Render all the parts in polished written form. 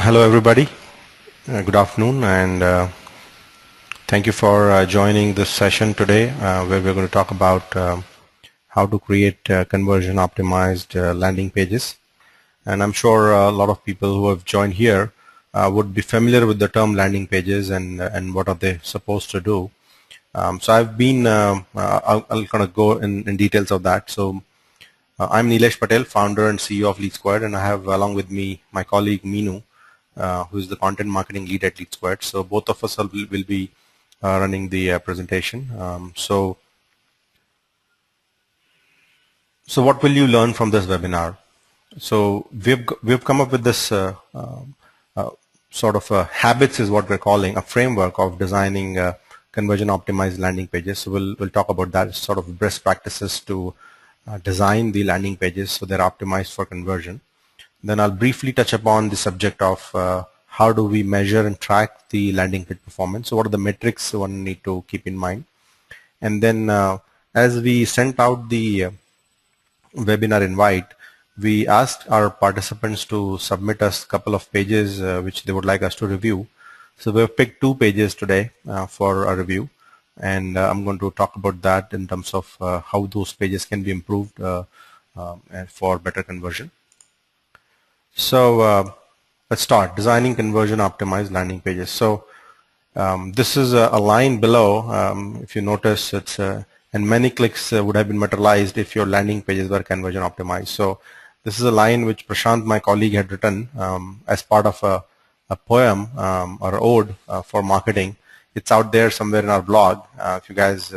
Hello everybody, good afternoon, and thank you for joining this session today where we're going to talk about how to create conversion optimized landing pages. And I'm sure a lot of people who have joined here would be familiar with the term landing pages and what are they supposed to do. So I've been, I'll kind of go in details of that. So I'm Nilesh Patel, founder and CEO of LeadSquared, and I have along with me my colleague Meenu, who is the content marketing lead at LeadSquared. So both of us will be running the presentation. So what will you learn from this webinar? So we've come up with this sort of habits is what we're calling a framework of designing conversion optimized landing pages. So we'll talk about that, sort of best practices to design the landing pages so they're optimized for conversion. Then I'll briefly touch upon the subject of how do we measure and track the landing page performance. So what are the metrics one need to keep in mind? And then as we sent out the webinar invite, we asked our participants to submit us a couple of pages which they would like us to review. So we've picked 2 pages today for a review, and I'm going to talk about that in terms of how those pages can be improved for better conversion. So let's start designing conversion optimized landing pages. So this is a line below. If you notice, it's and many clicks would have been materialized if your landing pages were conversion optimized. So this is a line which Prashant, my colleague, had written as part of a poem or ode for marketing. It's out there somewhere in our blog. If you guys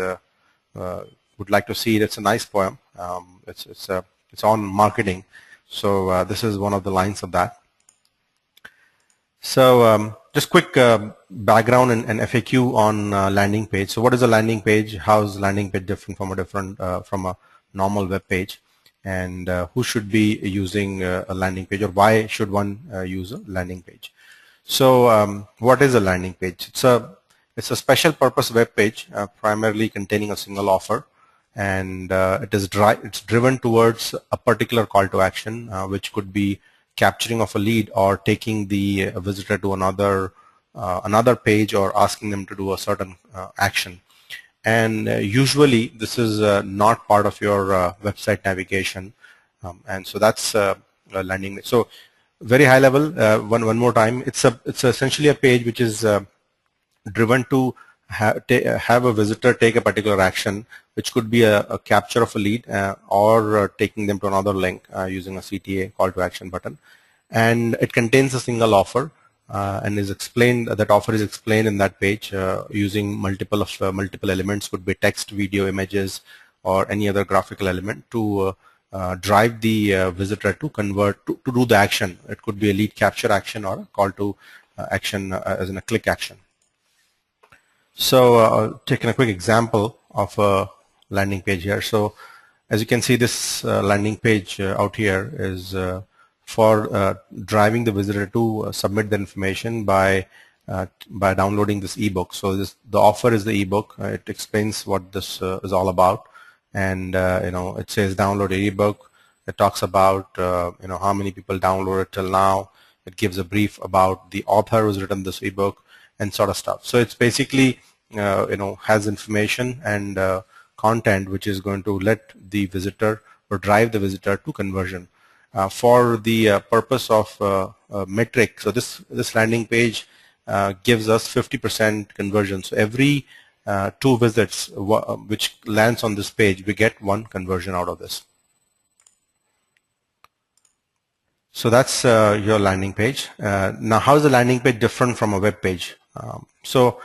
would like to see it, it's a nice poem. It's on marketing. So this is one of the lines of that. So just quick background and FAQ on landing page. So what is a landing page? How is landing page different from a normal web page? And who should be using a landing page, or why should one use a landing page? So what is a landing page? It's a special purpose web page primarily containing a single offer, and it's driven towards a particular call to action, which could be capturing of a lead or taking the visitor to another page or asking them to do a certain action. And usually this is not part of your website navigation, and so that's a landing. So very high level, one more time, it's essentially a page which is driven to have a visitor take a particular action, which could be a capture of a lead or taking them to another link using a CTA, call to action button. And it contains a single offer and is explained. That offer is explained in that page using multiple elements, could be text, video, images, or any other graphical element to drive the visitor to convert to do the action. It could be a lead capture action or a call to action as in a click action. So taking a quick example of a landing page here. So as you can see, this landing page out here is for driving the visitor to submit the information by downloading this ebook. So the offer is the ebook. It explains what this is all about, and it says download an ebook. It talks about how many people downloaded till now. It gives a brief about the author who's written this ebook and sort of stuff. So it's basically has information and content which is going to let the visitor or drive the visitor to conversion. For the purpose of metric, so this landing page gives us 50% conversion. So every 2 visits which lands on this page, we get 1 conversion out of this. So that's your landing page. Now, how is the landing page different from a web page? So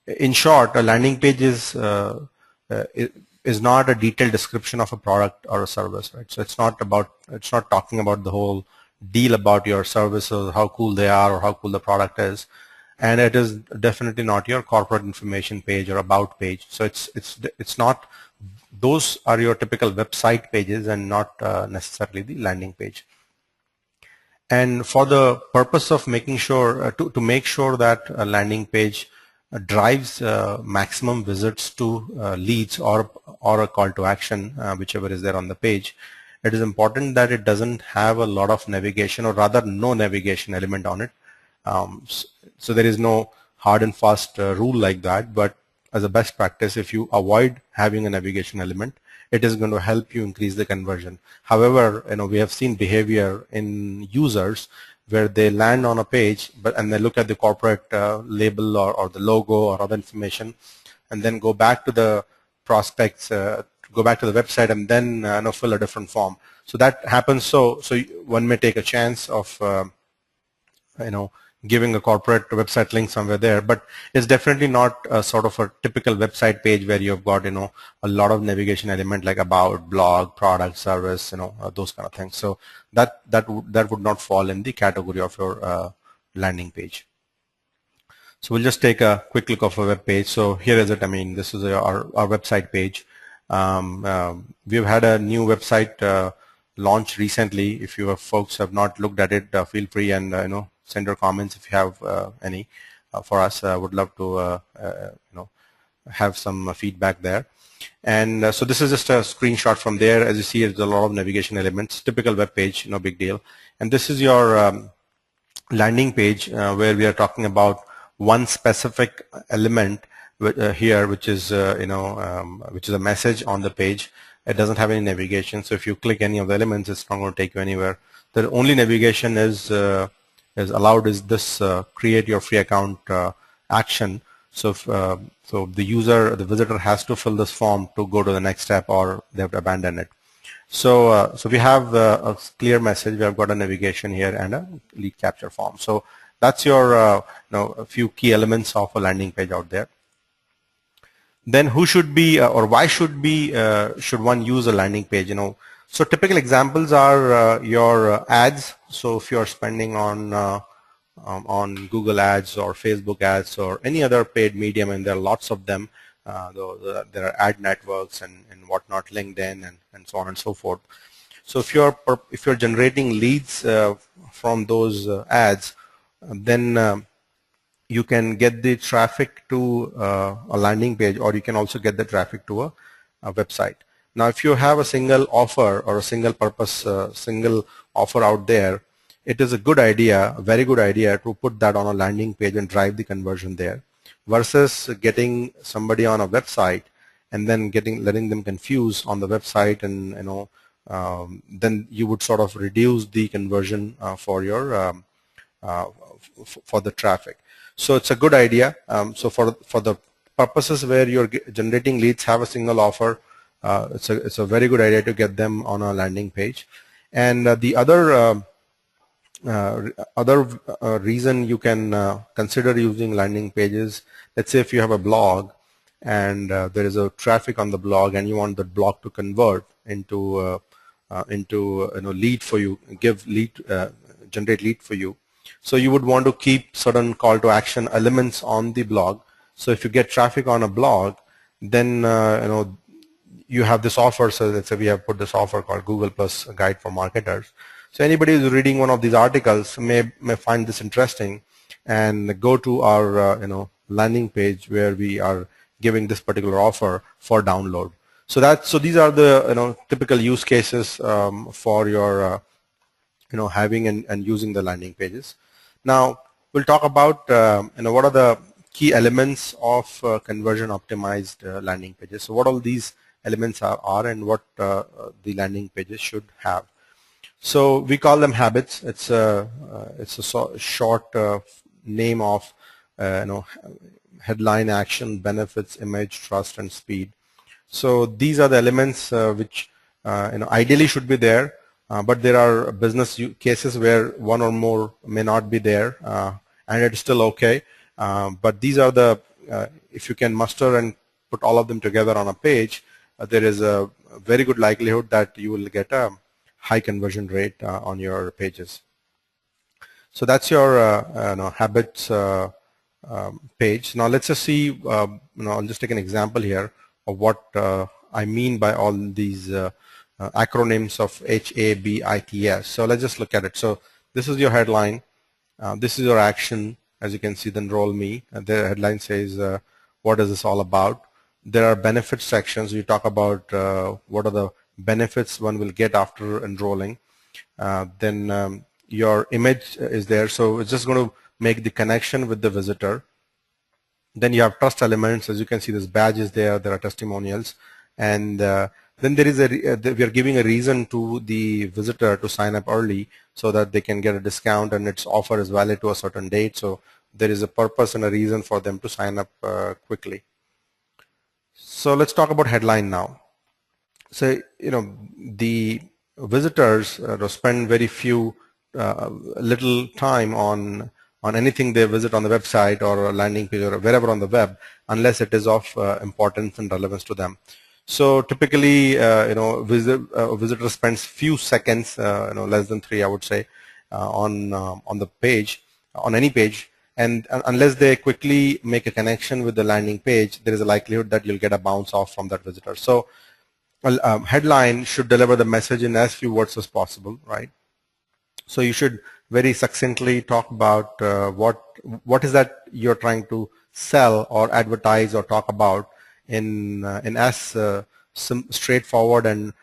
in short, a landing page is not a detailed description of a product or a service, right? So it's not talking about the whole deal about your services, how cool they are or how cool the product is, and it is definitely not your corporate information page or about page. So it's not. Those are your typical website pages and not necessarily the landing page. And for the purpose of making sure to make sure that a landing page drives maximum visits to leads or a call to action, whichever is there on the page, it is important that it doesn't have a lot of navigation, or rather no navigation element on it. So there is no hard and fast rule like that, but as a best practice, if you avoid having a navigation element, it is going to help you increase the conversion. However, we have seen behavior in users where they land on a page, and they look at the corporate label or the logo or other information, and then go back to the prospects, go back to the website, and then fill a different form. So that happens. So one may take a chance of giving a corporate website link somewhere there, but it's definitely not a sort of a typical website page where you've got a lot of navigation element like about, blog, product, service, those kind of things. So that would not fall in the category of your landing page. So we'll just take a quick look of a web page. So here is it. This is our website page. We've had a new website launch recently. If you folks have not looked at it, feel free and send your comments if you have any for us. Would love to have some feedback there. And so this is just a screenshot from there. As you see, there's a lot of navigation elements. Typical web page, no big deal. And this is your landing page where we are talking about one specific element here, which is which is a message on the page. It doesn't have any navigation. So if you click any of the elements, it's not going to take you anywhere. The only navigation is allowed is this create your free account action. So if, so the visitor has to fill this form to go to the next step, or they have to abandon it. So so we have a clear message. We have got a navigation here and a lead capture form. So that's your a few key elements of a landing page out there. Then who should be or why should one use a landing page? So typical examples are your ads. So if you're spending on Google ads or Facebook ads or any other paid medium, and there are lots of them, there are ad networks and whatnot, LinkedIn and so on and so forth. So if you're generating leads from those ads, then you can get the traffic to a landing page, or you can also get the traffic to a website. Now, if you have a single offer or a single purpose, single offer out there, it is a good idea, a very good idea, to put that on a landing page and drive the conversion there, versus getting somebody on a website and then letting them confuse on the website, and then you would sort of reduce the conversion for your for the traffic. So it's a good idea. So for the purposes where you're generating leads, have a single offer. It's a very good idea to get them on a landing page. And the other reason you can consider using landing pages, let's say if you have a blog and there is a traffic on the blog, and you want the blog to convert into lead for you, generate lead for you. So you would want to keep certain call to action elements on the blog. So if you get traffic on a blog, then you have this offer. So let's say we have put this offer called Google Plus Guide for Marketers. So anybody who's reading one of these articles may find this interesting and go to our landing page where we are giving this particular offer for download. So these are the typical use cases for your having and using the landing pages. Now we'll talk about what are the key elements of conversion optimized landing pages. So what all these elements are and what the landing pages should have. So we call them habits. It's a short name of headline, action, benefits, image, trust, and speed. So these are the elements which ideally should be there, but there are business cases where one or more may not be there, and it's still okay. But these are the if you can muster and put all of them together on a page, there is a very good likelihood that you will get a high conversion rate on your pages. So that's your habits page. Now let's just see. I'll just take an example here of what I mean by all these acronyms of HABITS. So let's just look at it. So this is your headline. This is your action. As you can see, the enroll me. The headline says, what is this all about? There are benefit sections. You talk about what are the benefits one will get after enrolling. Then your image is there. So it's just going to make the connection with the visitor. Then you have trust elements. As you can see, this badge is there. There are testimonials, and then there is we are giving a reason to the visitor to sign up early so that they can get a discount, and its offer is valid to a certain date. So there is a purpose and a reason for them to sign up quickly. So let's talk about headline now. So the visitors spend very few little time on anything they visit on the website or a landing page or wherever on the web, unless it is of importance and relevance to them. So typically, visitor spends few seconds, less than 3, I would say, on the page, on any page, and unless they quickly make a connection with the landing page, there is a likelihood that you'll get a bounce off from that visitor. So headline should deliver the message in as few words as possible, right? So you should very succinctly talk about what is that you're trying to sell or advertise or talk about in as straightforward and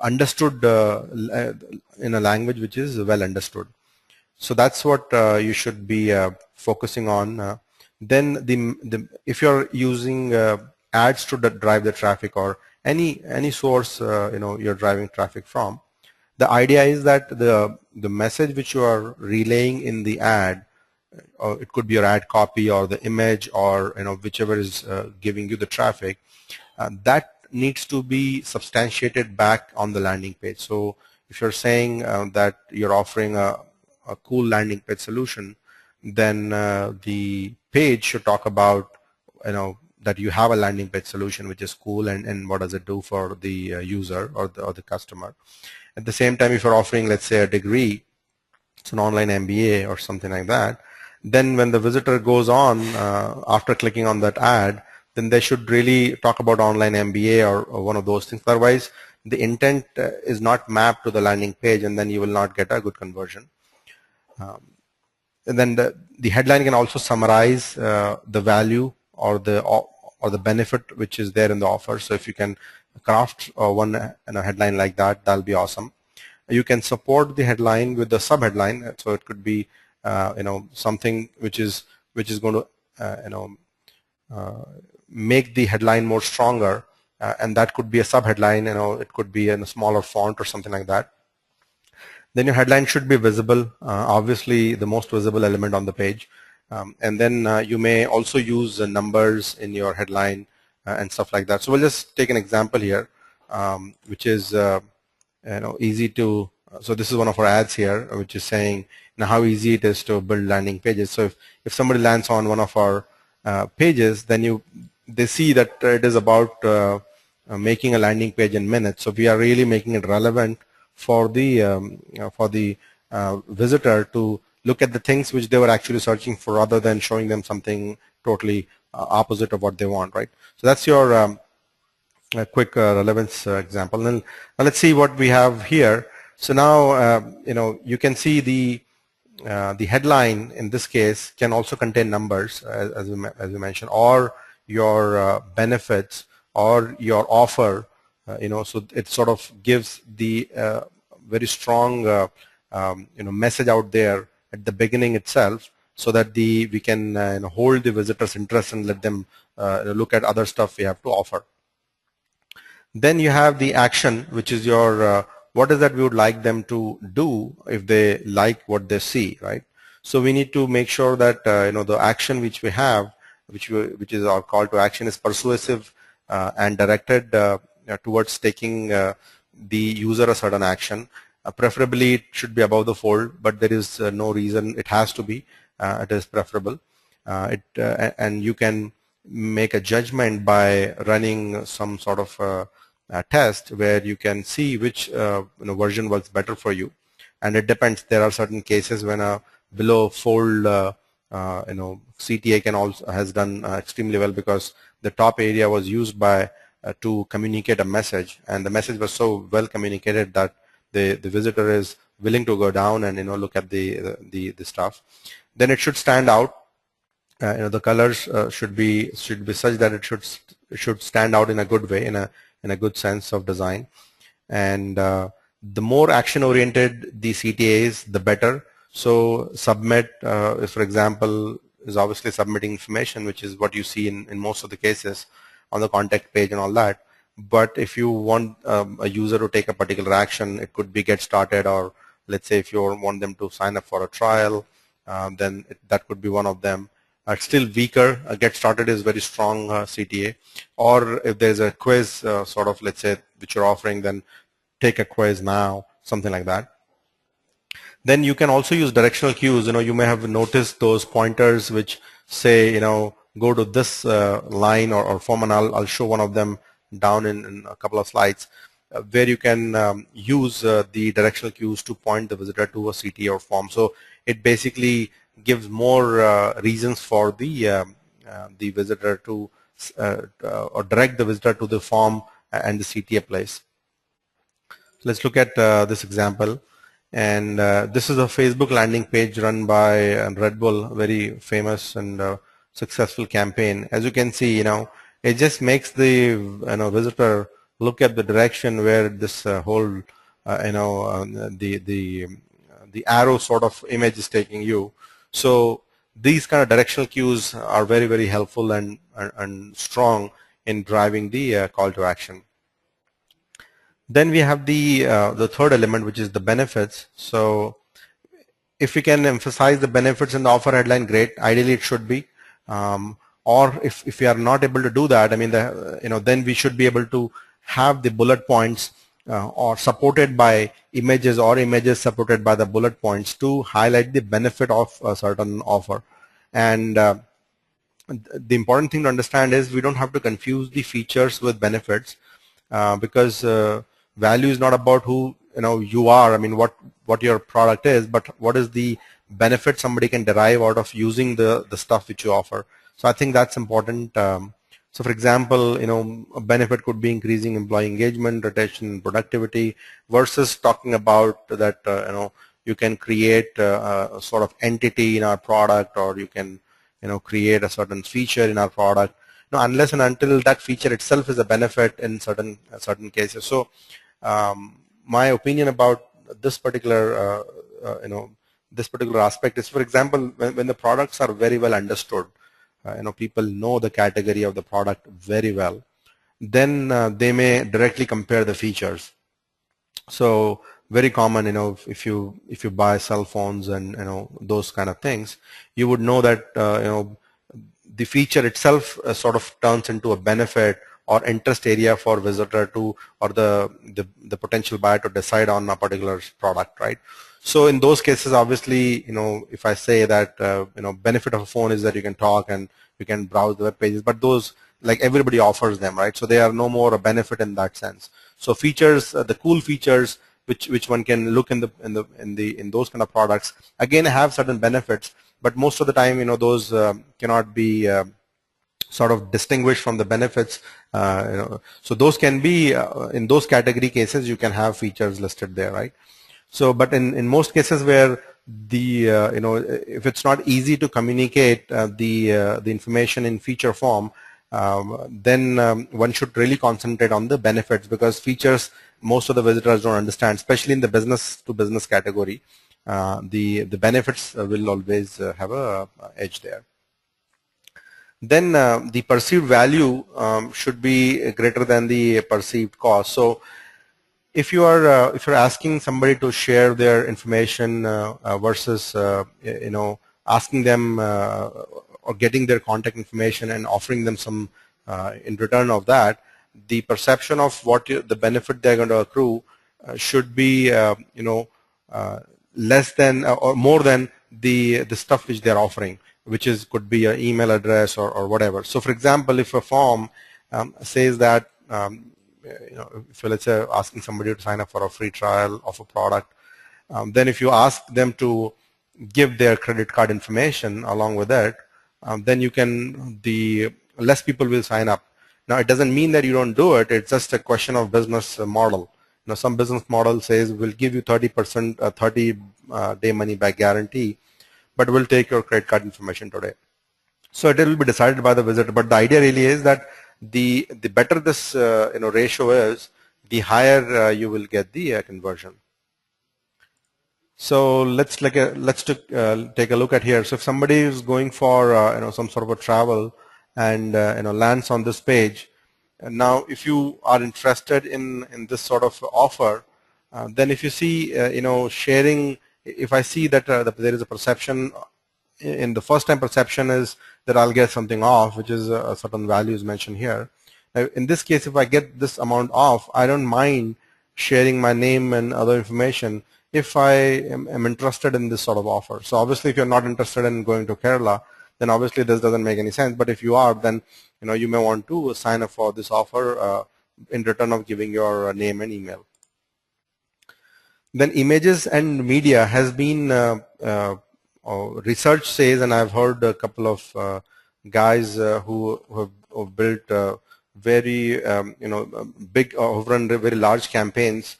understood in a language which is well understood. So that's what you should be focusing on. Then if you're using ads to drive the traffic or any source you're driving traffic from, the idea is that the message which you are relaying in the ad, or it could be your ad copy or the image or whichever is giving you the traffic, that needs to be substantiated back on the landing page. So if you're saying that you're offering a cool landing page solution, then the page should talk about that you have a landing page solution which is cool, and what does it do for the user or the customer. At the same time, if you're offering, let's say, a degree, it's an online MBA or something like that, then when the visitor goes on after clicking on that ad, then they should really talk about online MBA or one of those things. Otherwise, the intent is not mapped to the landing page, and then you will not get a good conversion. And then the headline can also summarize the value or the benefit which is there in the offer. So if you can craft one headline like that, that'll be awesome. You can support the headline with the sub-headline. So it could be something which is going to make the headline more stronger, and that could be a sub-headline. It could be in a smaller font or something like that. Then your headline should be visible, obviously the most visible element on the page. And then you may also use numbers in your headline and stuff like that. So we'll just take an example here, which is easy to. So this is one of our ads here, which is saying how easy it is to build landing pages. So if somebody lands on one of our pages, then they see that it is about making a landing page in minutes. So we are really making it relevant for the visitor to look at the things which they were actually searching for, rather than showing them something totally opposite of what they want, right? So that's your quick relevance example. And let's see what we have here. So now you can see the headline in this case can also contain numbers, as we mentioned, or your benefits or your offer. So it sort of gives the very strong message out there at the beginning itself, so that we can hold the visitor's interest and let them look at other stuff we have to offer. Then you have the action, which is your what is that we would like them to do if they like what they see, right? So we need to make sure that the action which we have, which is our call to action, is persuasive and directed towards taking the user a certain action. Preferably it should be above the fold, but there is no reason it has to be. It is preferable. And you can make a judgment by running some sort of test where you can see which version works better for you. And it depends. There are certain cases when a below fold CTA has done extremely well, because the top area was used by to communicate a message, and the message was so well communicated that the visitor is willing to go down and look at the stuff. Then it should stand out. The colors should be such that it should stand out in a good way, in a good sense of design. And the more action oriented the CTA is, the better. So submit, is for example, is obviously submitting information, which is what you see in most of the cases on the contact page and all that. But if you want a user to take a particular action, it could be get started, or let's say if you want them to sign up for a trial, then that could be one of them. Still weaker, get started is very strong CTA. Or if there's a quiz sort of, let's say, which you're offering, then take a quiz now, something like that. Then you can also use directional cues. You may have noticed those pointers which say, go to this line or form, and I'll show one of them down in a couple of slides, where you can use the directional cues to point the visitor to a CTA or form. So it basically gives more reasons for the visitor to or direct the visitor to the form and the CTA place. Let's look at this example. And this is a Facebook landing page run by Red Bull, very famous and successful campaign. As you can see, it just makes the visitor look at the direction where this whole the arrow sort of image is taking you. So these kind of directional cues are very, very helpful and strong in driving the call to action. Then we have the third element, which is the benefits. So if we can emphasize the benefits in the offer headline, great. Ideally, it should be. Or if we are not able to do that, I mean, then we should be able to have the bullet points or supported by images, or images supported by the bullet points to highlight the benefit of a certain offer. And the important thing to understand is we don't have to confuse the features with benefits, because value is not about who you are, I mean what your product is, but what is the benefit somebody can derive out of using the stuff which you offer. So I think that's important. So for example, a benefit could be increasing employee engagement, retention, productivity, versus talking about that you can create a sort of entity in our product, or you can create a certain feature in our product. Unless and until that feature itself is a benefit in certain cases. So my opinion about this particular this particular aspect is, for example, when the products are very well understood, people know the category of the product very well, then they may directly compare the features. So very common, if you buy cell phones and those kind of things, you would know that the feature itself sort of turns into a benefit or interest area for visitor to, or the potential buyer to decide on a particular product, right? So in those cases, obviously, if I say that benefit of a phone is that you can talk and you can browse the web pages, but those, like, everybody offers them, right? So they are no more a benefit in that sense. So features, the cool features which one can look in those kind of products, again, have certain benefits, but most of the time, those cannot be sort of distinguished from the benefits. So those can be in those category cases, you can have features listed there, right? So, but in most cases where the if it's not easy to communicate the information in feature form, then one should really concentrate on the benefits, because features most of the visitors don't understand, especially in the business to business category. The benefits will always have a edge there. Then the perceived value should be greater than the perceived cost. So if you're asking somebody to share their information versus asking them or getting their contact information and offering them some in return of that, the perception of what the benefit they're going to accrue should be less than or more than the stuff which they're offering, which could be an email address or whatever. So for example, if a form says that if let's say asking somebody to sign up for a free trial of a product, then if you ask them to give their credit card information along with that, then the less people will sign up. Now it doesn't mean that you don't do it, it's just a question of business model. Some business model says we'll give you 30% 30-day money back guarantee, but we'll take your credit card information today. So it will be decided by the visitor, but the idea really is that the better this ratio is, the higher you will get the conversion. So let's take a look at here. So if somebody is going for some sort of a travel and lands on this page, and now if you are interested in this sort of offer, then if you see sharing, if I see that there is a perception in the first time perception is that I'll get something off, which is a certain values mentioned here. Now, in this case, if I get this amount off, I don't mind sharing my name and other information if I am interested in this sort of offer. So obviously, if you're not interested in going to Kerala, then obviously this doesn't make any sense. But if you are, then you may want to sign up for this offer in return of giving your name and email. Then images and media has been research says, and I've heard a couple of guys who have built very big or run very large campaigns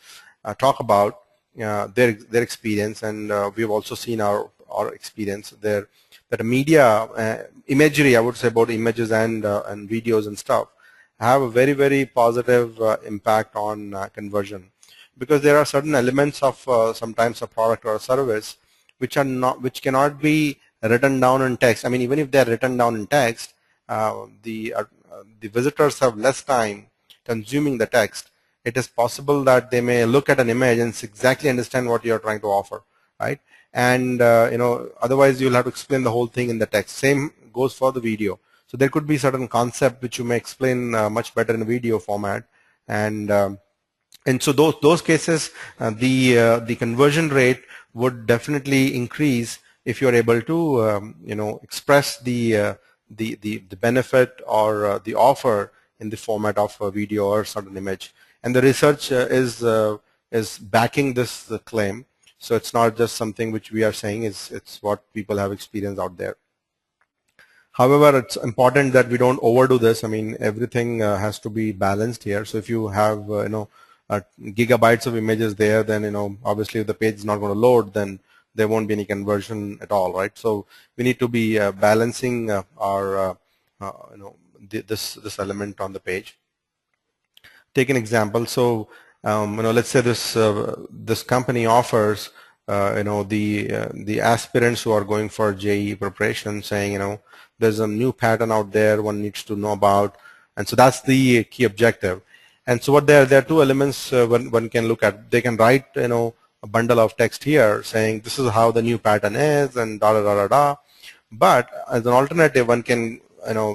talk about their experience, and we've also seen our experience there, that the media imagery, I would say, about images and videos and stuff have a very, very positive impact on conversion, because there are certain elements of sometimes a product or a service which cannot be written down in text. I mean, even if they are written down in text, the visitors have less time consuming the text. It is possible that they may look at an image and exactly understand what you are trying to offer, right? And otherwise you'll have to explain the whole thing in the text. Same goes for the video. So there could be certain concept which you may explain much better in a video format, and so those cases, the conversion rate would definitely increase if you're able to express the benefit or the offer in the format of a video or certain image. And the research is backing this claim. So it's not just something which we are saying; it's what people have experienced out there. However, it's important that we don't overdo this. I mean, everything has to be balanced here. So if you have gigabytes of images there, then obviously if the page is not going to load, then there won't be any conversion at all, right? So we need to be balancing our this element on the page. Take an example. So let's say this company offers the aspirants who are going for JEE preparation, saying there's a new pattern out there one needs to know about, and so that's the key objective. And so what there are two elements one can look at. They can write a bundle of text here saying this is how the new pattern is and da da da da da. But as an alternative, one can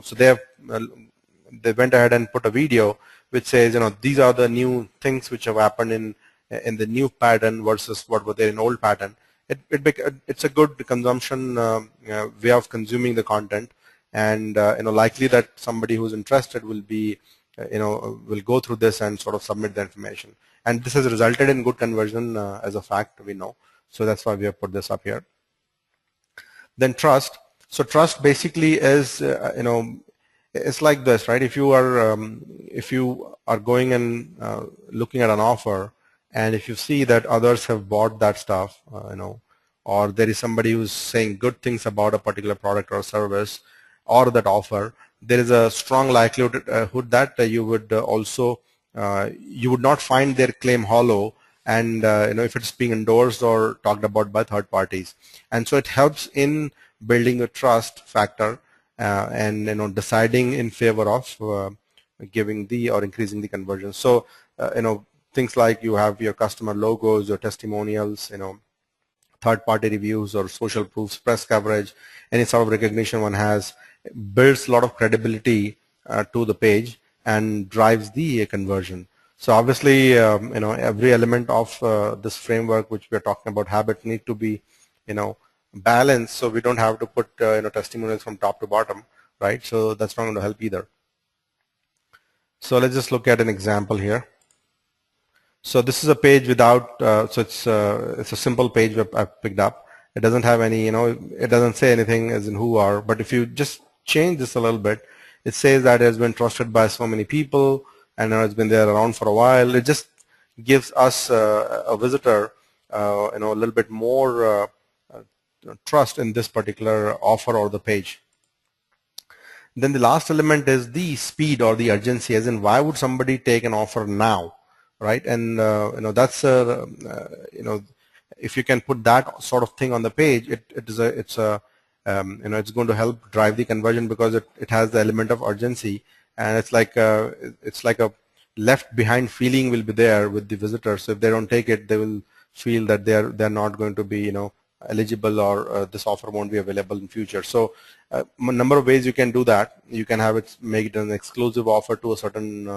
so they went ahead and put a video which says these are the new things which have happened in the new pattern versus what were there in old pattern. It's a good consumption way of consuming the content, and likely that somebody who's interested will be will go through this and sort of submit the information. And this has resulted in good conversion as a fact, we know. So that's why we have put this up here. Then trust. So trust basically is, it's like this, right? If you are going and looking at an offer, and if you see that others have bought that stuff, or there is somebody who's saying good things about a particular product or service or that offer, there is a strong likelihood that you would also you would not find their claim hollow, and if it's being endorsed or talked about by third parties. And so it helps in building a trust factor and deciding in favor of giving the or increasing the conversion. So things like you have your customer logos, your testimonials, third-party reviews or social proofs, press coverage, any sort of recognition one has, builds a lot of credibility to the page and drives the conversion. So obviously, every element of this framework which we are talking about, habit, need to be, balanced. So we don't have to put, testimonials from top to bottom, right? So that's not going to help either. So let's just look at an example here. So this is a page without, so it's a simple page that I've picked up. It doesn't have any, it doesn't say anything as in who are, but if you just change this a little bit, it says that it has been trusted by so many people and it's been there around for a while. It just gives us a visitor, a little bit more trust in this particular offer or the page. Then the last element is the speed or the urgency, as in why would somebody take an offer now, right? And that's if you can put that sort of thing on the page, it's going to help drive the conversion, because it has the element of urgency, and it's like a left behind feeling will be there with the visitors. So if they don't take it, they will feel that they're not going to be eligible, or this offer won't be available in future. So a number of ways you can do that. You can have it, make it an exclusive offer to a certain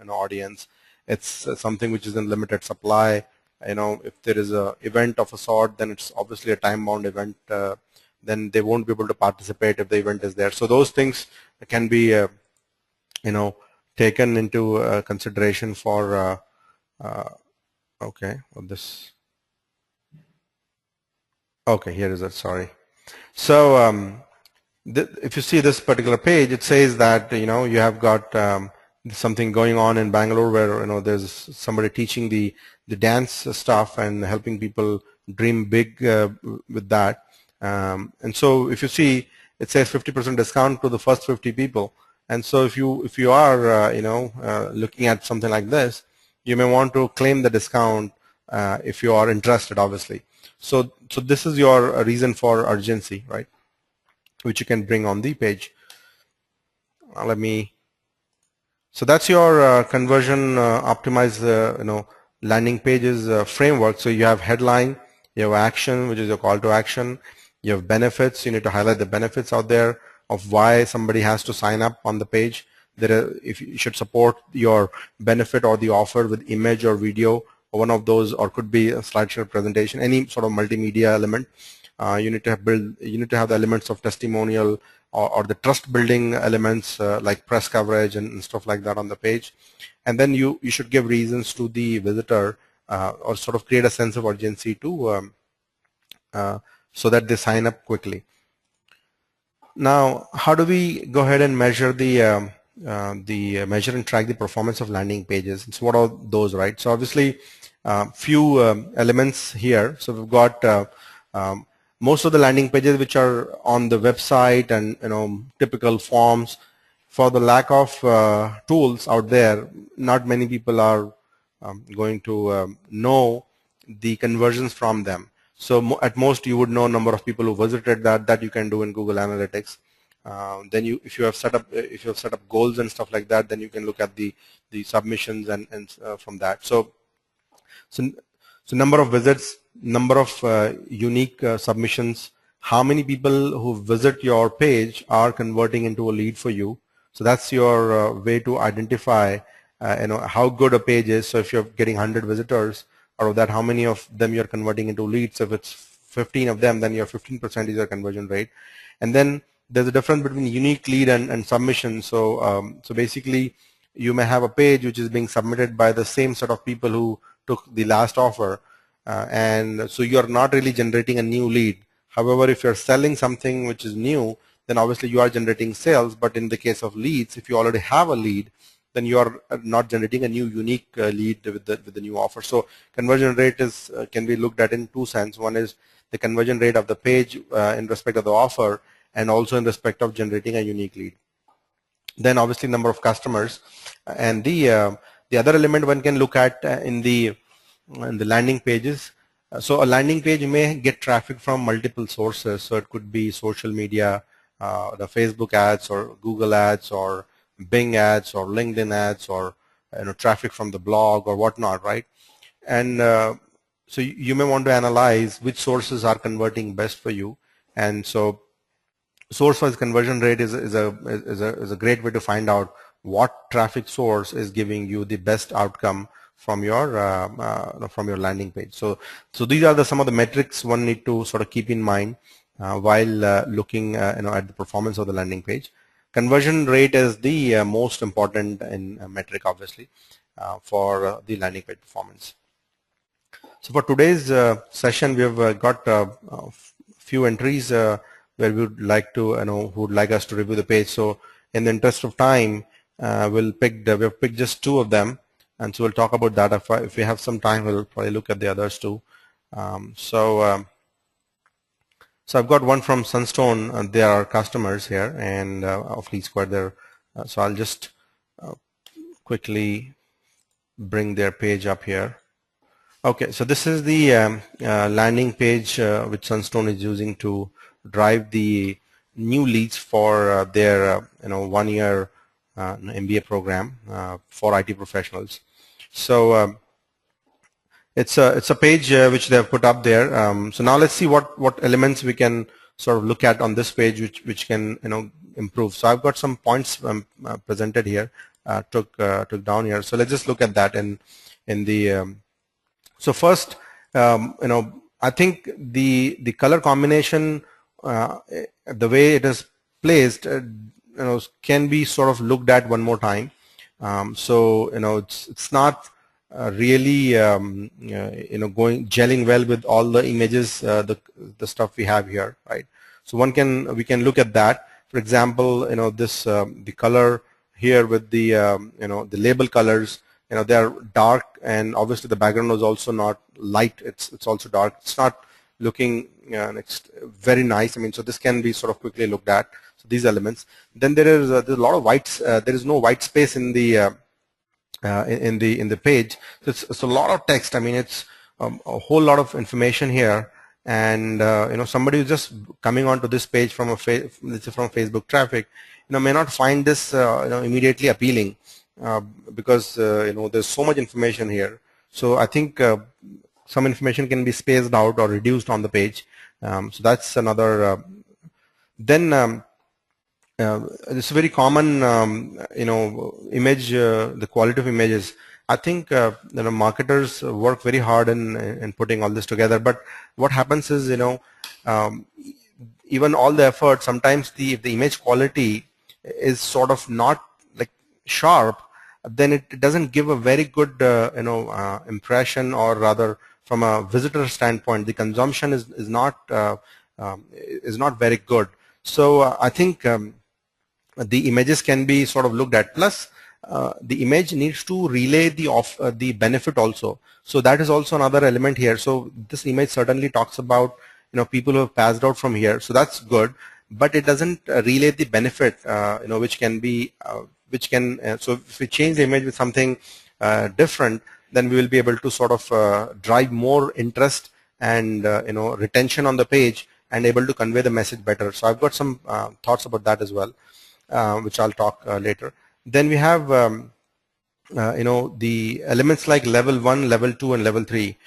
audience. It's something which is in limited supply. If there is a event of a sort, then it's obviously a time-bound event. Then they won't be able to participate if the event is there. So those things can be taken into consideration for okay, this. Okay, here is it. Sorry. So if you see this particular page, it says that you have got something going on in Bengaluru, where there's somebody teaching the dance stuff and helping people dream big with that. And so if you see, it says 50% discount to the first 50 people. And so if you are looking at something like this, you may want to claim the discount if you are interested, obviously. So this is your reason for urgency, right, which you can bring on the page. So that's your conversion optimized landing pages framework. So you have headline, you have action, which is your call to action, you have benefits. You need to highlight the benefits out there of why somebody has to sign up on the page. If you should support your benefit or the offer with image or video, or one of those, or could be a slideshow presentation, any sort of multimedia element. You need to have the elements of testimonial or the trust building elements like press coverage and stuff like that on the page. And then you should give reasons to the visitor or sort of create a sense of urgency to so that they sign up quickly. Now, how do we go ahead and measure measure and track the performance of landing pages? So what are those, right? So obviously, few elements here. So we've got most of the landing pages which are on the website and typical forms. For the lack of tools out there, not many people are going to know the conversions from them. So at most you would know number of people who visited that you can do in Google Analytics. Then if you have set up goals and stuff like that, then you can look at the submissions and from that. So number of visits, number of unique submissions, how many people who visit your page are converting into a lead for you. So that's your way to identify how good a page is. So if you're getting 100 visitors, out of that, how many of them you're converting into leads? If it's 15 of them, then your 15% is your conversion rate. And then there's a difference between unique lead and submission. So so basically, you may have a page which is being submitted by the same set of people who took the last offer, and so you're not really generating a new lead. However, if you're selling something which is new, then obviously you are generating sales. But in the case of leads, if you already have a lead, then you are not generating a new unique lead with the new offer. So conversion rate can be looked at in two sense. One is the conversion rate of the page in respect of the offer, and also in respect of generating a unique lead. Then obviously number of customers, and the other element one can look at in the landing pages. So a landing page may get traffic from multiple sources. So it could be social media, the Facebook ads or Google ads or Bing ads or LinkedIn ads, or traffic from the blog or whatnot, right? And so you may want to analyze which sources are converting best for you. And so source-wise conversion rate is a great way to find out what traffic source is giving you the best outcome from your landing page. So these are some of the metrics one need to sort of keep in mind while looking at the performance of the landing page. Conversion rate is the most important metric, obviously, for the landing page performance. So for today's session, we have got a few entries where we would like to, who would like us to review the page. So in the interest of time, we've picked just two of them, and so we'll talk about that. If we have some time, we'll probably look at the others too. So I've got one from Sunstone. They are customers here, and of LeadSquared there. So I'll just quickly bring their page up here. Okay, so this is the landing page which Sunstone is using to drive the new leads for their 1 year MBA program for IT professionals. So it's a page which they have put up there. So now let's see what elements we can sort of look at on this page which can improve. So I've got some points presented here, took down here. So let's just look at that in the so first, I think the color combination, the way it is placed, can be sort of looked at one more time. So it's not really going gelling well with all the images, the stuff we have here, right? So we can look at that. For example, this the color here with the the label colors. They are dark, and obviously the background is also not light. It's also dark. It's not looking very nice. I mean, so this can be sort of quickly looked at. So these elements. Then there's a lot of whites. There is no white space in the page. So it's a lot of text. I mean, it's a whole lot of information here. And somebody who's just coming onto this page from let's say from Facebook traffic, may not find this immediately appealing. Because there's so much information here. So I think some information can be spaced out or reduced on the page. So that's another. Then it's a very common image, the quality of images. I think marketers work very hard in putting all this together. But what happens is even all the effort, sometimes if the image quality is sort of not like sharp, then it doesn't give a very good impression, or rather from a visitor standpoint the consumption is not very good. So I think the images can be sort of looked at, plus the image needs to relay the benefit also. So that is also another element here. So this image certainly talks about people who have passed out from here, so that's good, but it doesn't relay the benefit which can be so if we change the image with something different, then we will be able to sort of drive more interest and retention on the page, and able to convey the message better. So I've got some thoughts about that as well, which I'll talk later. Then we have the elements like level 1, level 2, and level 3.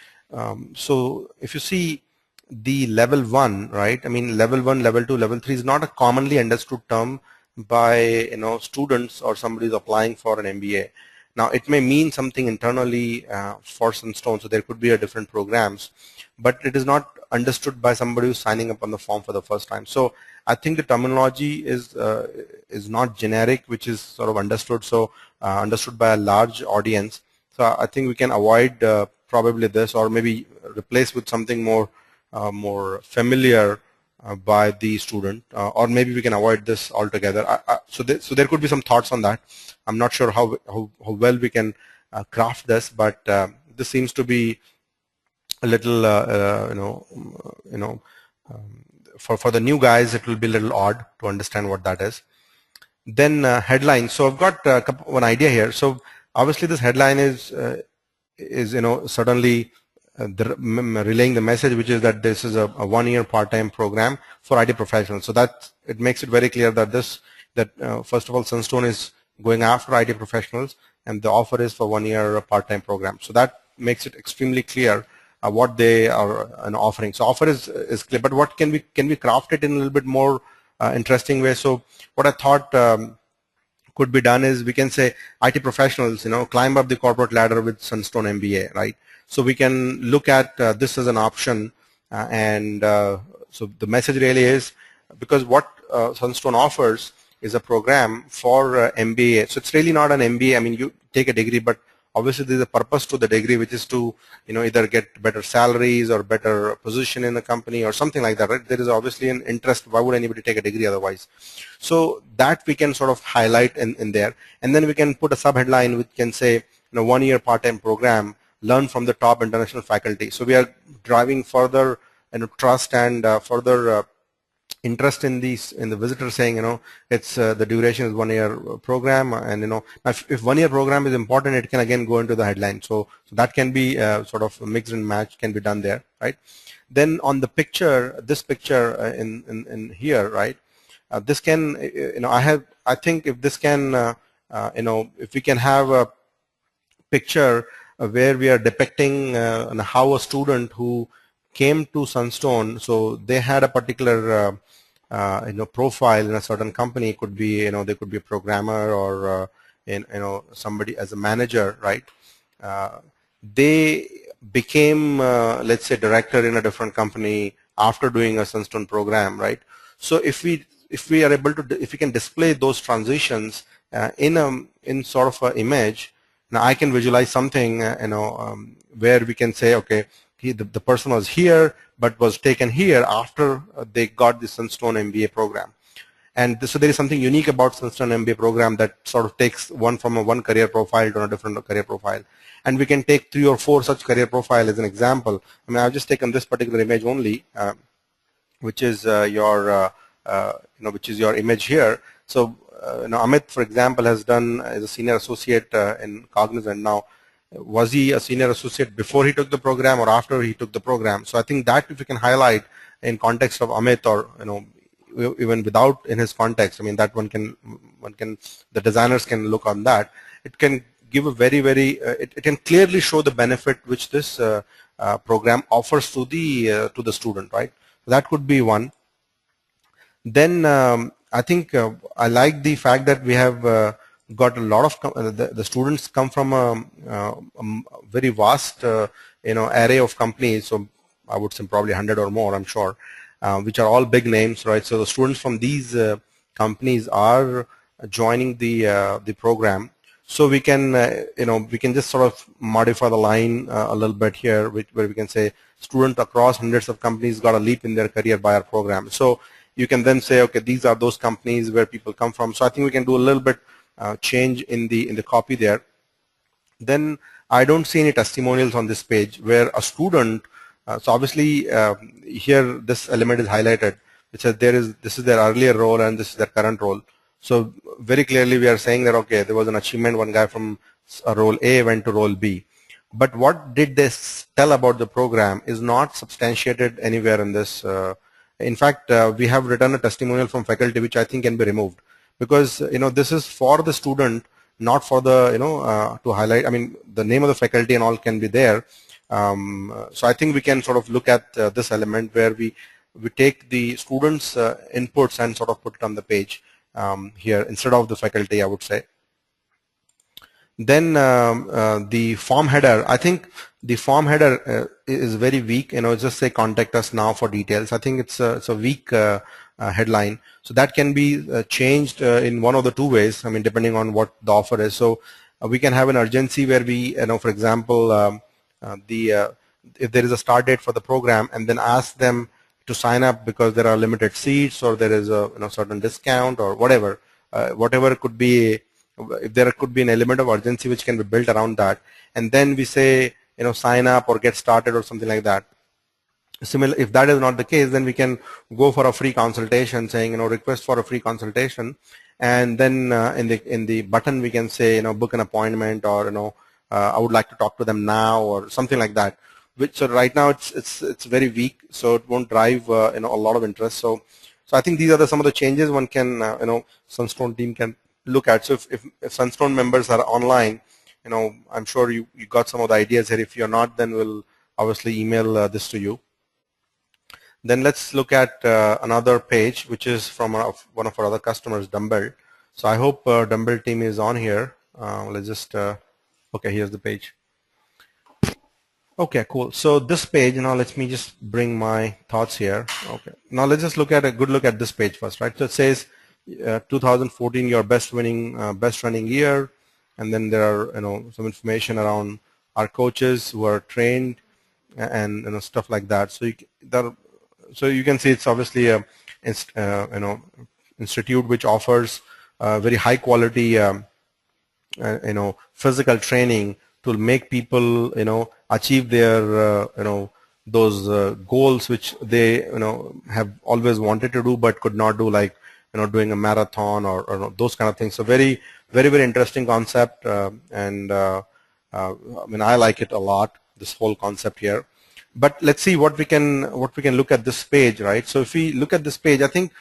So if you see the level 1, right, I mean level 1, level 2, level 3 is not a commonly understood term by students or somebody is applying for an MBA. Now it may mean something internally for Sunstone, so there could be a different programs, but it is not understood by somebody who's signing up on the form for the first time. So I think the terminology is not generic, which is sort of understood, so understood by a large audience. So I think we can avoid probably this, or maybe replace with something more familiar by the student, or maybe we can avoid this altogether. So there could be some thoughts on that. I'm not sure how well we can craft this, but this seems to be a little for the new guys it will be a little odd to understand what that is. Then headline. So I've got one idea here. So obviously this headline is certainly relaying the message, which is that this is a 1-year part-time program for IT professionals. So that it makes it very clear that first of all, Sunstone is going after IT professionals, and the offer is for 1-year part-time program. So that makes it extremely clear what they are offering. So offer is clear, but what can we craft it in a little bit more interesting way? So what I thought could be done is we can say IT professionals, climb up the corporate ladder with Sunstone MBA, right? So we can look at this as an option, and so the message really is, because what Sunstone offers is a program for MBA. So it's really not an MBA. I mean, you take a degree, but obviously there's a purpose to the degree, which is to either get better salaries or better position in the company or something like that, right? There is obviously an interest. Why would anybody take a degree otherwise? So that we can sort of highlight in there, and then we can put a subheadline which can say 1-year part-time program, learn from the top international faculty. So we are driving further trust and further interest in the visitor saying, it's the duration is 1 year program, and if 1 year program is important, it can again go into the headline. So that can be sort of mixed and match can be done there, right? Then on the picture, this picture in here, right? This can, I think if this can, if we can have a picture where we are depicting how a student who came to Sunstone, so they had a particular profile in a certain company. It could be, they could be a programmer or somebody as a manager, right? They became let's say director in a different company after doing a Sunstone program, right? So if we are able to, if we can display those transitions in sort of an image, now I can visualize something where we can say, okay, the person was here but was taken here after they got the Sunstone MBA program. And so there is something unique about Sunstone MBA program that sort of takes one from one career profile to a different career profile. And we can take 3 or 4 such career profile as an example. I mean, I've just taken this particular image only, which is your image here. So Amit, for example, has done as a senior associate in Cognizant. Now, was he a senior associate before he took the program or after he took the program? So I think that if you can highlight in context of Amit, or even without in his context, I mean, that one can the designers can look on that. It can give a very it can clearly show the benefit which this program offers to the student, right? So that could be one. Then I think I like the fact that we have got a lot of the students come from a very vast array of companies. So I would say probably 100 or more, I'm sure, which are all big names, right? So the students from these companies are joining the program. So we can we can just sort of modify the line a little bit here, where we can say student across hundreds of companies got a leap in their career by our program. So you can then say, okay, these are those companies where people come from. So I think we can do a little bit change in the copy there. Then I don't see any testimonials on this page where a student. So obviously here this element is highlighted. It says this is their earlier role and this is their current role. So very clearly we are saying that, okay, there was an achievement. One guy from role A went to role B. But what did they tell about the program is not substantiated anywhere in this. In fact, we have written a testimonial from faculty, which I think can be removed, because this is for the student, not for the to highlight. I mean, the name of the faculty and all can be there. So I think we can sort of look at this element where we take the students' inputs and sort of put it on the page here instead of the faculty, I would say. Then the form header, I think the form header is very weak. Just say contact us now for details. I think it's a weak headline. So that can be changed in one of the two ways. I mean, depending on what the offer is. So we can have an urgency where we, for example, if there is a start date for the program, and then ask them to sign up because there are limited seats, or there is a certain discount or whatever, whatever it could be. If there could be an element of urgency which can be built around that, and then we say sign up or get started or something like that. Similar, if that is not the case, then we can go for a free consultation, saying request for a free consultation, and then in the button we can say book an appointment, or I would like to talk to them now, or something like that. Which so right now it's very weak, so it won't drive a lot of interest. So I think these are some of the changes one can Sunstone team can look at. So if Sunstone members are online, I'm sure you got some of the ideas here. If you're not, then we'll obviously email this to you. Then let's look at another page, which is from one of our other customers, Dumbbell. So I hope Dumbbell team is on here. Let's just okay, here's the page. Okay, cool. So this page, now let me just bring my thoughts here. Okay, now let's just look at a good look at this page first, right? So it says 2014 your best running year, and then there are some information around our coaches who are trained and stuff like that. So you can see it's obviously a institute which offers very high quality physical training to make people achieve their those goals which they have always wanted to do but could not do, like doing a marathon or those kind of things. So very interesting concept, and I mean, I like it a lot, this whole concept here. But let's see what we can look at this page, right? So if we look at this page, I think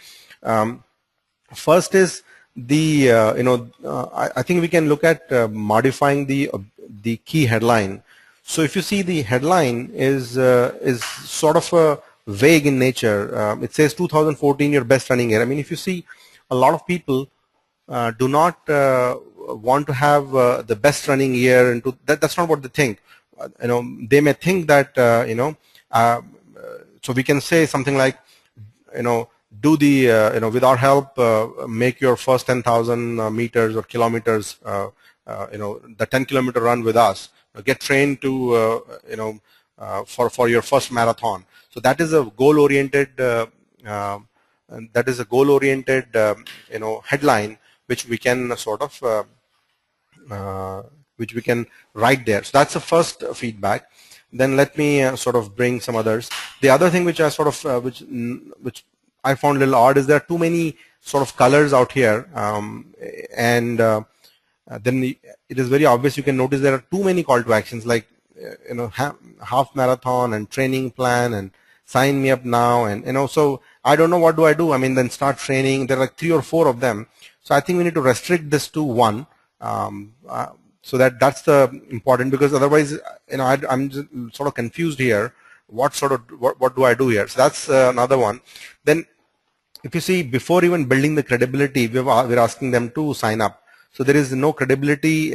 first is the I think we can look at modifying the key headline. So if you see, the headline is sort of vague in nature. It says 2014 your best running year. I mean, if you see, a lot of people do not want to have the best running year into that's not what they think. They may think that so we can say something like, do the with our help, make your first 10,000 meters or kilometers, the 10-kilometer run with us. Get trained to for your first marathon. So that is a goal oriented headline, which we can sort of which we can write there. So that's the first feedback. Then let me sort of bring some others. The other thing which I sort of which I found a little odd is there are too many sort of colors out here, and then it is very obvious. You can notice there are too many call to actions, like half marathon and training plan and sign me up now, and so I don't know, what do I do? I mean, then start training. There are like 3 or 4 of them. So I think we need to restrict this to one. So that's the important, because otherwise I'm just sort of confused here. What do I do here? So that's another one. Then if you see, before even building the credibility, we're asking them to sign up. So there is no credibility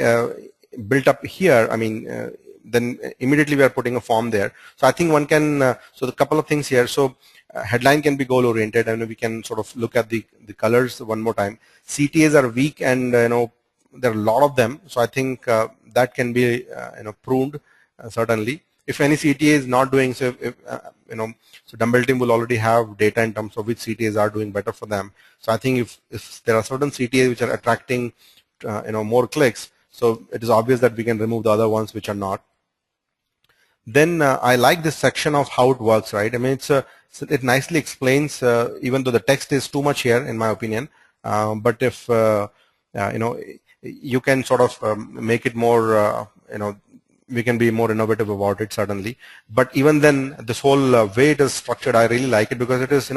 built up here. I mean, then immediately we are putting a form there. So I think one can so the couple of things here. So headline can be goal oriented, and we can sort of look at the colors one more time. CTAs are weak, and there are a lot of them. So I think that can be pruned, certainly. If any CTA is not doing so, if so Dumbbell team will already have data in terms of which CTAs are doing better for them. So I think if there are certain CTAs which are attracting more clicks, so it is obvious that we can remove the other ones which are not. Then I like this section of how it works, right? I mean, it nicely explains, even though the text is too much here, in my opinion. But if you can sort of make it more, we can be more innovative about it, certainly. But even then, this whole way it is structured, I really like it, because it is,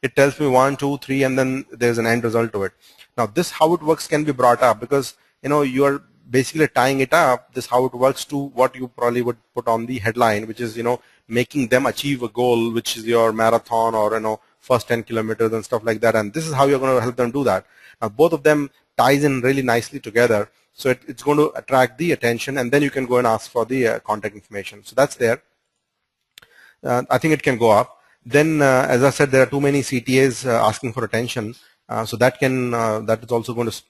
it tells me 1, 2, 3, and then there's an end result to it. Now, this how it works can be brought up, because you are basically tying it up, this how it works, to what you probably would put on the headline, which is making them achieve a goal, which is your marathon or first 10 kilometers and stuff like that. And this is how you're going to help them do that. Now, both of them ties in really nicely together, so it's going to attract the attention, and then you can go and ask for the contact information. So that's there. I think it can go up. Then, as I said, there are too many CTAs asking for attention, so that is also going to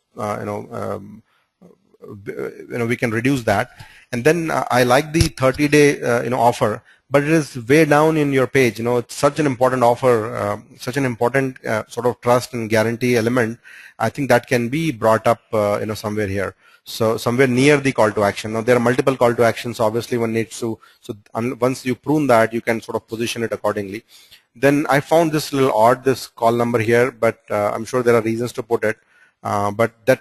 we can reduce that. And then I like the 30-day offer, but it is way down in your page. It's such an important offer, such an important sort of trust and guarantee element. I think that can be brought up somewhere here, so somewhere near the call to action. Now, there are multiple call to actions, obviously one needs to, so once you prune that, you can sort of position it accordingly. Then I found this little odd, this call number here, but I'm sure there are reasons to put it, but that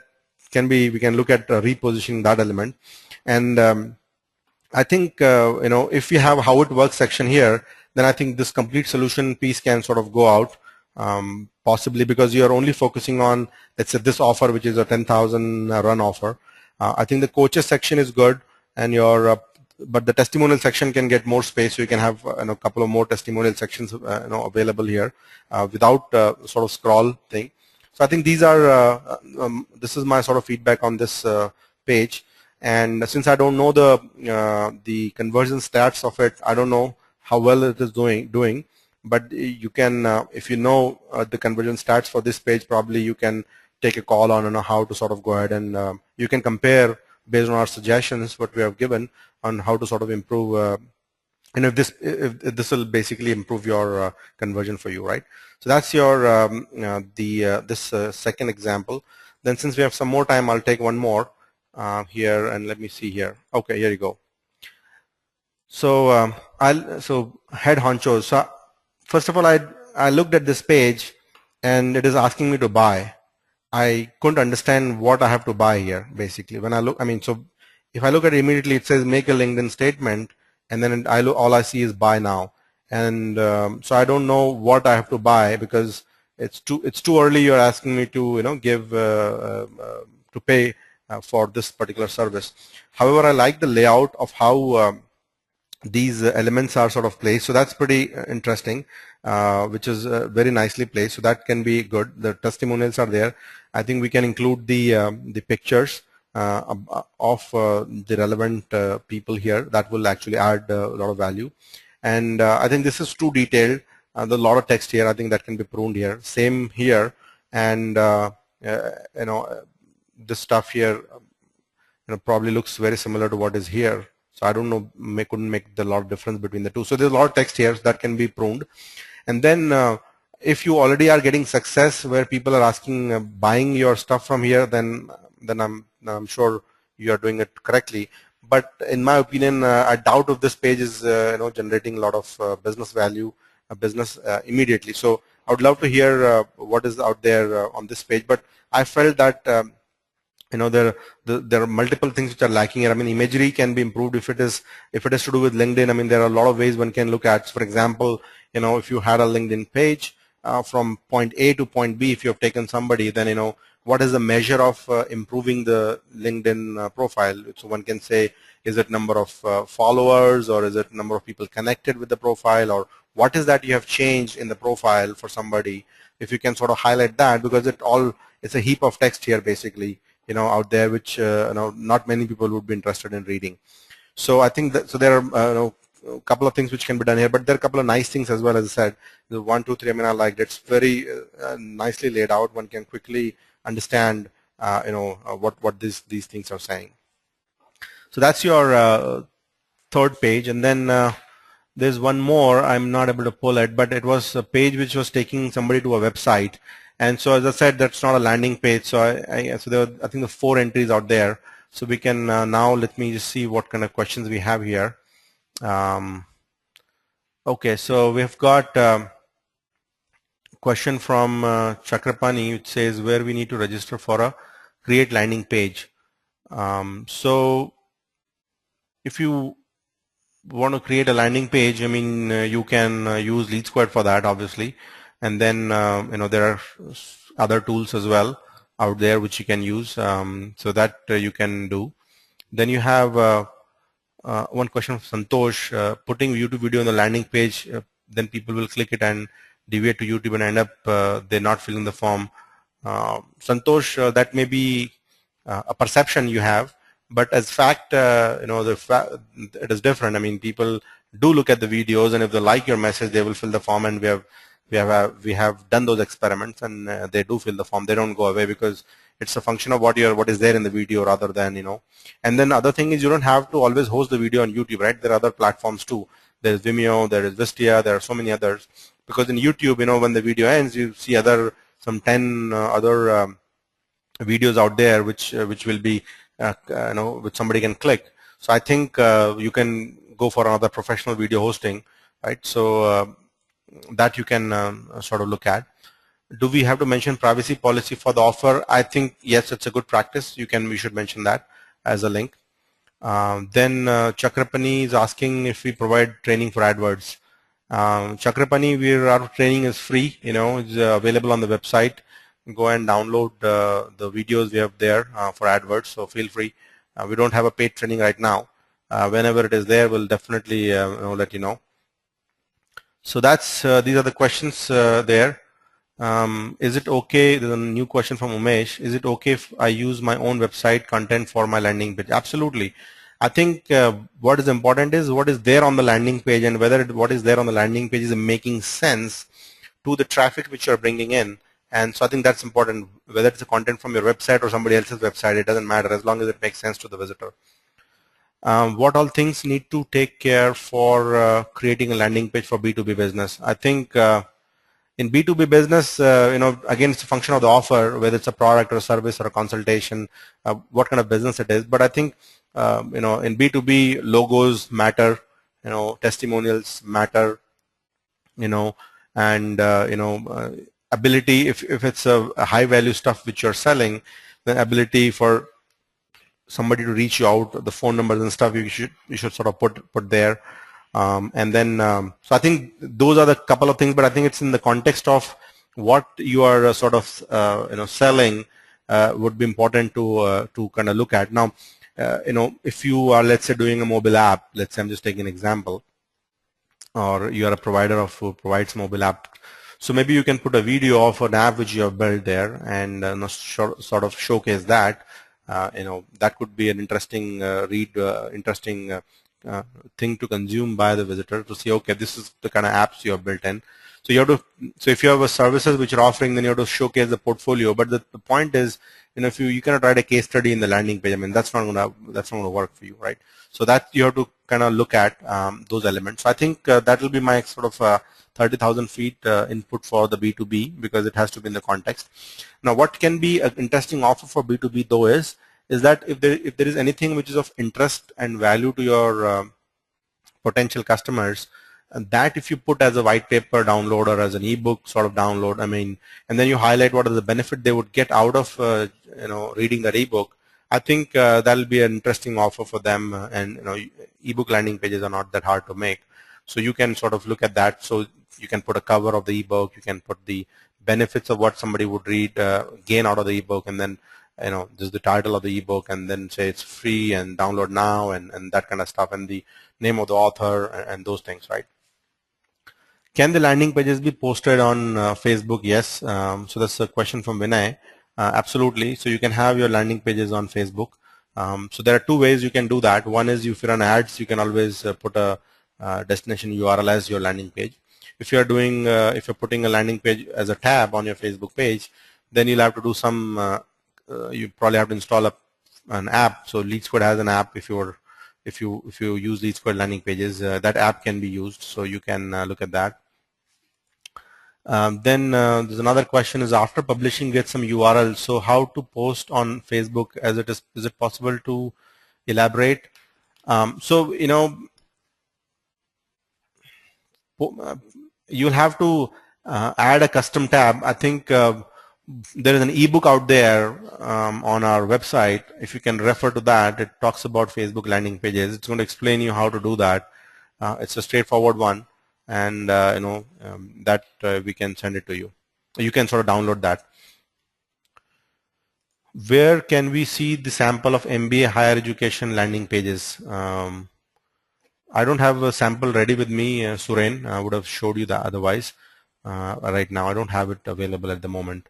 can be, we can look at repositioning that element. And I think if you have how it works section here, then I think this complete solution piece can sort of go out, possibly because you are only focusing on, let's say, this offer, which is a 10,000 run offer. I think the coaches section is good, and your but the testimonial section can get more space, so you can have a couple of more testimonial sections available here without sort of scroll thing. So I think these are this is my sort of feedback on this page. And since I don't know the conversion stats of it, I don't know how well it is doing. But you can, if you know the conversion stats for this page, probably you can take a call on how to sort of go ahead and you can compare based on our suggestions what we have given on how to sort of improve. And if this will basically improve your conversion for you, right? So that's your this second example. Then since we have some more time, I'll take one more here, and let me see here. Okay, here you go. So so head honchos. So first of all, I looked at this page, and it is asking me to buy. I couldn't understand what I have to buy here. Basically, when I look, I mean, so if I look at it immediately, it says make a LinkedIn statement, and then I look, all I see is buy now, and so I don't know what I have to buy because it's too early. You're asking me to give to pay for this particular service. However, I like the layout of how these elements are sort of placed, so that's pretty interesting, which is very nicely placed, so that can be good. The testimonials are there. I think we can include the pictures of the relevant people here. That will actually add a lot of value, and I think this is too detailed. There's a lot of text here. I think that can be pruned here. Same here, and you know this stuff here probably looks very similar to what is here. So I don't know, couldn't make the lot of difference between the two. So there's a lot of text here, so that can be pruned. And then if you already are getting success where people are asking buying your stuff from here, then I'm sure you are doing it correctly. But in my opinion, I doubt if this page is generating a lot of business value, business immediately. So I would love to hear what is out there on this page. But I felt that there are multiple things which are lacking here. I mean, imagery can be improved if it is to do with LinkedIn. I mean, there are a lot of ways one can look at. For example, if you had a LinkedIn page from point A to point B, if you have taken somebody, then what is the measure of improving the LinkedIn profile? So one can say, is it number of followers, or is it number of people connected with the profile, or what is that you have changed in the profile for somebody? If you can sort of highlight that, because it's a heap of text here basically, out there, which not many people would be interested in reading. So I think that there are a couple of things which can be done here, but there are a couple of nice things as well. As I said, the 1, 2, 3. I mean, I liked it. It's very nicely laid out. One can quickly understand what these things are saying. So that's your third page, and then there's one more. I'm not able to pull it, but it was a page which was taking somebody to a website. And so, as I said, that's not a landing page. So I think the 4 entries out there. So we can now, let me just see what kind of questions we have here. Okay, so we've got question from Chakrapani, which says where we need to register for a create landing page. So if you want to create a landing page, I mean, you can use LeadSquared for that, obviously. And then, there are other tools as well out there which you can use, so that you can do. Then you have one question from Santosh, putting YouTube video on the landing page, then people will click it and deviate to YouTube and end up they're not filling the form. Santosh, that may be a perception you have, but as fact, it is different. I mean, people do look at the videos, and if they like your message, they will fill the form, and we have done those experiments, and they do fill the form. They don't go away because it's a function of what is there in the video rather than And then other thing is, you don't have to always host the video on YouTube, right? There are other platforms too. There is Vimeo, there is Vistia, there are so many others. Because in YouTube, when the video ends, you see some 10 other videos out there which will be which somebody can click. So I think you can go for another professional video hosting, right? So that you can sort of look at. Do we have to mention privacy policy for the offer? I think yes, it's a good practice. We should mention that as a link. Then Chakrapani is asking if we provide training for AdWords. Chakrapani, our training is free. It's available on the website. Go and download the videos we have there for AdWords. So feel free. We don't have a paid training right now. Whenever it is there, we'll definitely let you know. So these are the questions there. Is it okay? There's a new question from Umesh. Is it okay if I use my own website content for my landing page? Absolutely. I think what is important is what is there on the landing page, and whether what is there on the landing page is making sense to the traffic which you're bringing in. And so I think that's important. Whether it's a content from your website or somebody else's website, it doesn't matter as long as it makes sense to the visitor. What all things need to take care for creating a landing page for B2B business? I think in B2B business, again, it's a function of the offer, whether it's a product or a service or a consultation, what kind of business it is. But I think, in B2B, logos matter. testimonials matter, and ability, if it's a high value stuff which you're selling, then ability for somebody to reach you out, the phone numbers and stuff you should sort of put there. And then so I think those are the couple of things, but I think it's in the context of what you are sort of selling would be important to kind of look at. Now if you are, let's say, doing a mobile app, let's say I'm just taking an example, or you are a provider who provides mobile app, so maybe you can put a video of an app which you have built there and sort of showcase that. That could be an interesting interesting thing to consume by the visitor, to see, okay, this is the kind of apps you have built in. So you have to, so if you have a services which you're offering, then you have to showcase the portfolio. But the point is, if you cannot write a case study in the landing page, I mean, that's not gonna work for you, right? So that you have to kind of look at those elements. So I think that will be my sort of 30,000 feet input for the B2B, because it has to be in the context. Now, what can be an interesting offer for B2B though is that if there is anything which is of interest and value to your potential customers, and that if you put as a white paper download or as an ebook sort of download, I mean, and then you highlight what are the benefit they would get out of reading that ebook, I think that'll be an interesting offer for them. And ebook landing pages are not that hard to make, so you can sort of look at that. So you can put a cover of the ebook, you can put the benefits of what somebody would read, gain out of the ebook, and then this is the title of the ebook, and then say it's free and download now, and that kind of stuff, and the name of the author and those things, right? Can the landing pages be posted on Facebook? Yes. So that's a question from Vinay. Absolutely. So you can have your landing pages on Facebook. So there are two ways you can do that. One is, if you run ads, you can always put a destination URL as your landing page. If you're doing, if you're putting a landing page as a tab on your Facebook page, then you'll have to do some. You probably have to install an app. So LeadSquared has an app. If you use LeadSquared landing pages, that app can be used. So you can look at that. Then there's another question: is after publishing get some URL, so how to post on Facebook? As it is it possible to elaborate? So you'll have to add a custom tab. I think there is an ebook out there on our website. If you can refer to that, it talks about Facebook landing pages. It's going to explain you how to do that. It's a straightforward one, and that we can send it to you. You can sort of download that. Where can we see the sample of MBA higher education landing pages? I don't have a sample ready with me, Suren. I would have showed you that otherwise. Right now, I don't have it available at the moment.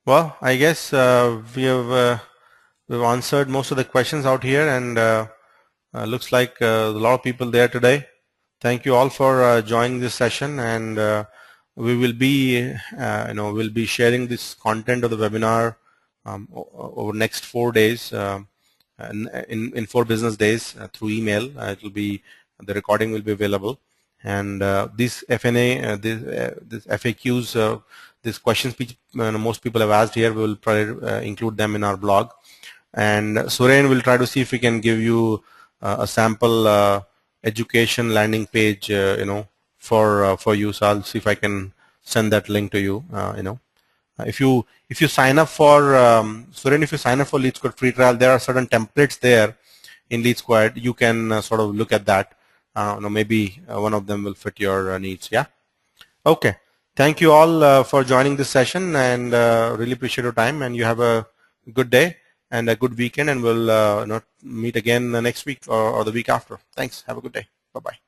Well, I guess we've answered most of the questions out here, and looks like a lot of people there today. Thank you all for joining this session, and we will be, we'll be sharing this content of the webinar over next 4 days, in 4 business days through email. It will be, the recording will be available, and these FNA, these FAQs, these questions which most people have asked here, we will probably include them in our blog. And Suren will try to see if we can give you a sample education landing page, for you. So I'll see if I can send that link to you. If you sign up for Suren, if you sign up for LeadSquared free trial, there are certain templates there in LeadSquared. You can sort of look at that. Maybe one of them will fit your needs. Yeah. Okay. Thank you all for joining this session, and really appreciate your time. And you have a good day and a good weekend, and we'll meet again next week or the week after. Thanks. Have a good day. Bye-bye.